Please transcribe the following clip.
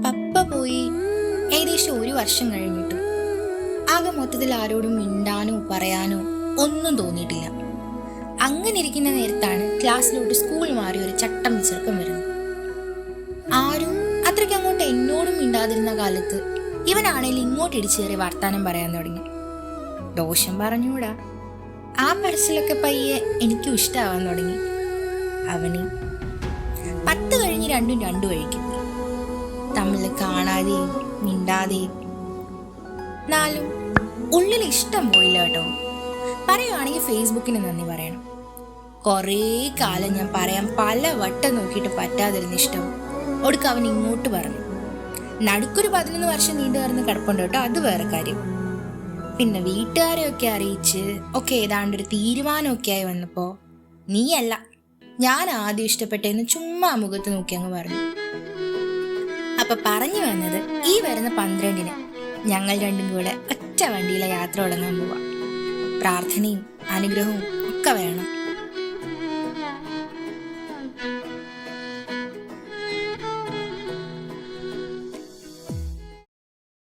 പപ്പ പോയി ഏകദേശം 1 വർഷം കഴിഞ്ഞിട്ടും ആകെ മൊത്തത്തിൽ ആരോടും മിണ്ടാനോ പറയാനോ ഒന്നും തോന്നിയിട്ടില്ല. അങ്ങനെ ഇരിക്കുന്ന നേരത്താണ് ക്ലാസ്സിലോട്ട് സ്കൂൾ മാറി ഒരു ചട്ടം ചെറുക്കം വരുന്നത്. ആരും അത്രയ്ക്ക് അങ്ങോട്ട് എന്നോടും മിണ്ടാതിരുന്ന കാലത്ത് ഇവനാണെങ്കിൽ ഇങ്ങോട്ട് ഇടിച്ചേറി വർത്താനം പറയാൻ തുടങ്ങി. ദോഷം പറഞ്ഞൂടാ, ആ പറച്ചിലൊക്കെ പയ്യെ എനിക്കും ഇഷ്ടമാവാൻ തുടങ്ങി. അവന് 10 കഴിഞ്ഞ് രണ്ടും രണ്ടു വഴിക്ക് പോയി. തമ്മിൽ കാണാതെയും മിണ്ടാതെയും. എന്നാലും ഉള്ളിൽ ഇഷ്ടം പോയില്ല കേട്ടോ. പറയുവാണെങ്കിൽ ഫേസ്ബുക്കിന് നന്ദി പറയണം. കുറേ കാലം ഞാൻ പറയാൻ പല വട്ടം നോക്കിയിട്ട് പറ്റാതിരുന്ന ഇഷ്ടം ഒടുക്ക അവൻ ഇങ്ങോട്ട് പറഞ്ഞു. നടുക്കൊരു 11 വർഷം നീണ്ടു കിടന്ന് കിടപ്പുണ്ട് കേട്ടോ, അത് വേറെ കാര്യം. പിന്നെ വീട്ടുകാരെയൊക്കെ അറിയിച്ച് ഒക്കെ ഏതാണ്ടൊരു തീരുമാനമൊക്കെ ആയി വന്നപ്പോൾ നീയല്ല, ഞാൻ ആദ്യം ഇഷ്ടപ്പെട്ടെന്ന് ചുമ്മാ മുഖത്ത് നോക്കി അങ്ങ് പറഞ്ഞു. അപ്പൊ പറഞ്ഞു വന്നത്, ഈ വരുന്ന 12-ന് ഞങ്ങൾ രണ്ടും കൂടെ ഒറ്റ വണ്ടിയിലെ യാത്ര തുടങ്ങാൻ പോവാം. പ്രാർത്ഥനയും അനുഗ്രഹവും ഒക്കെ വേണം.